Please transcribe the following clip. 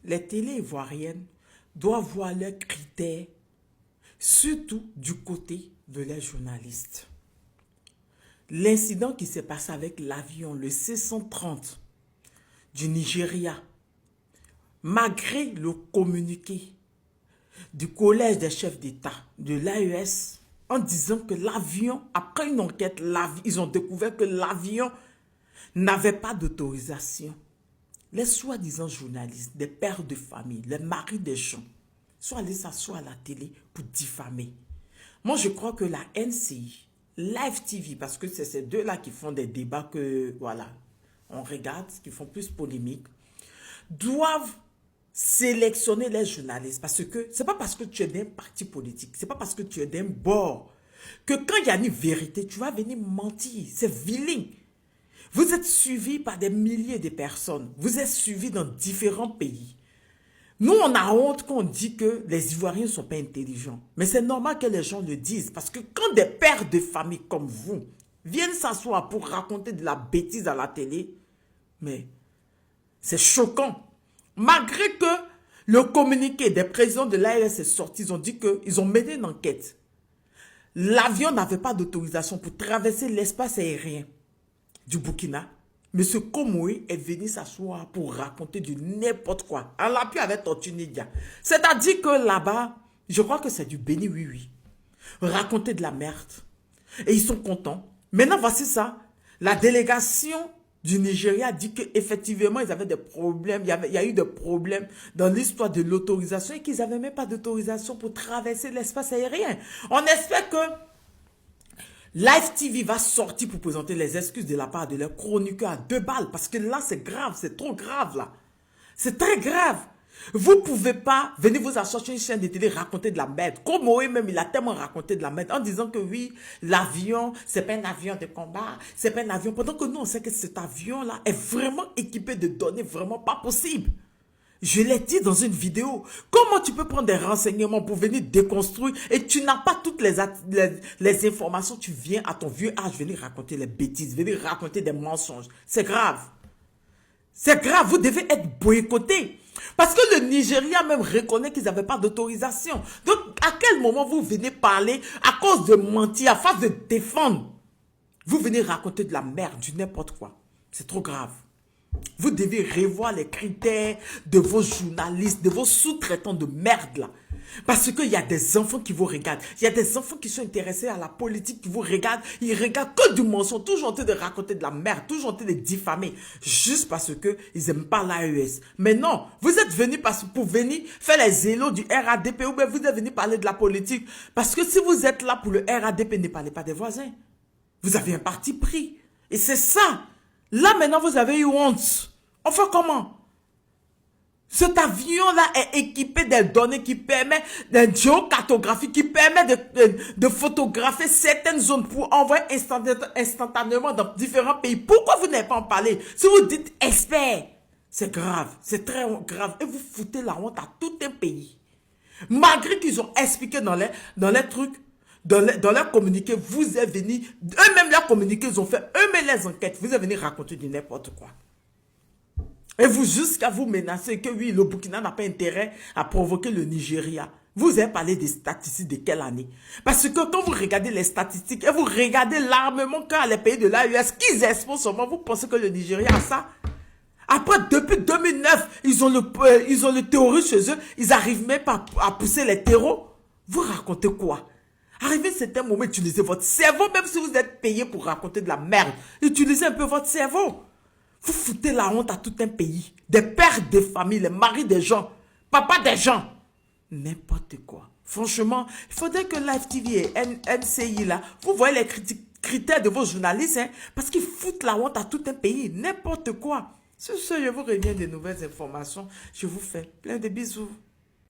les télés ivoiriennes doivent voir leurs critères, surtout du côté de les journalistes. L'incident qui s'est passé avec l'avion, le C-130 du Nigeria, malgré le communiqué du collège des chefs d'État de l'AES, en disant que l'avion, après une enquête, ils ont découvert que l'avion n'avait pas d'autorisation. Les soi-disant journalistes, des pères de famille, les maris des gens, sont allés s'asseoir à la télé pour diffamer. Moi, je crois que la NCI, Live TV, parce que c'est ces deux-là qui font des débats que, voilà, on regarde, qui font plus polémique, doivent sélectionner les journalistes. Parce que c'est pas parce que tu es d'un parti politique, c'est pas parce que tu es d'un bord, que quand il y a une vérité, tu vas venir mentir. C'est vilain. Vous êtes suivis par des milliers de personnes. Vous êtes suivis dans différents pays. Nous, on a honte quand on dit que les Ivoiriens ne sont pas intelligents. Mais c'est normal que les gens le disent. Parce que quand des pères de famille comme vous viennent s'asseoir pour raconter de la bêtise à la télé, mais c'est choquant. Malgré que le communiqué des présidents de l'AES est sorti, ils ont dit qu'ils ont mené une enquête. L'avion n'avait pas d'autorisation pour traverser l'espace aérien du Burkina. M. Komoé est venu s'asseoir pour raconter du n'importe quoi. En l'appui avec Tortunidia. C'est-à-dire que là-bas, je crois que c'est du béni oui-oui. Raconter de la merde. Et ils sont contents. Maintenant, voici ça. La délégation du Nigeria dit qu'effectivement, ils avaient des problèmes. Il y a eu des problèmes dans l'histoire de l'autorisation et qu'ils n'avaient même pas d'autorisation pour traverser l'espace aérien. On espère que Live TV va sortir pour présenter les excuses de la part de leurs chroniqueurs à 2 balles. Parce que là, c'est grave, c'est trop grave là. C'est très grave. Vous ne pouvez pas venir vous asseoir sur une chaîne de télé raconter de la merde. Comme Moé même, il a tellement raconté de la merde en disant que oui, l'avion, c'est pas un avion de combat, c'est pas un avion. Pendant que nous, on sait que cet avion-là est vraiment équipé de données vraiment pas possibles. Je l'ai dit dans une vidéo. Comment tu peux prendre des renseignements pour venir déconstruire et tu n'as pas toutes les informations. Tu viens à ton vieux âge venir raconter les bêtises, venir raconter des mensonges. C'est grave. C'est grave. Vous devez être boycotté. Parce que le Nigeria même reconnaît qu'ils n'avaient pas d'autorisation. Donc, à quel moment vous venez parler à cause de mentir, à force de défendre? Vous venez raconter de la merde, du n'importe quoi. C'est trop grave. Vous devez revoir les critères de vos journalistes, de vos sous-traitants de merde là. Parce qu'il y a des enfants qui vous regardent. Il y a des enfants qui sont intéressés à la politique, qui vous regardent. Ils regardent que du mensonge, toujours en train de raconter de la merde, toujours en train de diffamer. Juste parce qu'ils n'aiment pas l'AES. Mais non, vous êtes venus pour venir faire les élos du RADP ou bien vous êtes venus parler de la politique. Parce que si vous êtes là pour le RADP, ne parlez pas des voisins. Vous avez un parti pris. Et c'est ça. Là, maintenant, vous avez eu honte. On fait comment? Cet avion-là est équipé des données qui permettent de géocartographie, qui permet de photographier certaines zones pour envoyer instantanément dans différents pays. Pourquoi vous n'avez pas en parlé? Si vous dites expert, c'est grave, c'est très grave. Et vous foutez la honte à tout un pays. Malgré qu'ils ont expliqué dans les trucs, dans leur communiqué, vous êtes venus, eux-mêmes leur communiqué, ils ont fait eux-mêmes les enquêtes, vous êtes venus raconter du n'importe quoi. Et vous, jusqu'à vous menacer que oui, le Burkina n'a pas intérêt à provoquer le Nigeria. Vous avez parlé des statistiques de quelle année? Parce que quand vous regardez les statistiques et vous regardez l'armement qu'a les pays de l'AES, qu'ils exposent seulement, vous pensez que le Nigeria a ça? Après, depuis 2009, ils ont le terrorisme chez eux, ils n'arrivent même pas à pousser les terreaux. Vous racontez quoi? Arrivez à un certain moment, utilisez votre cerveau, même si vous êtes payé pour raconter de la merde. Utilisez un peu votre cerveau. Vous foutez la honte à tout un pays. Des pères de famille, les maris des gens, papa des gens. N'importe quoi. Franchement, il faudrait que Live TV et NCI, là, vous voyez les critères de vos journalistes, hein, parce qu'ils foutent la honte à tout un pays. N'importe quoi. Sur ce, je vous reviens de nouvelles informations. Je vous fais plein de bisous.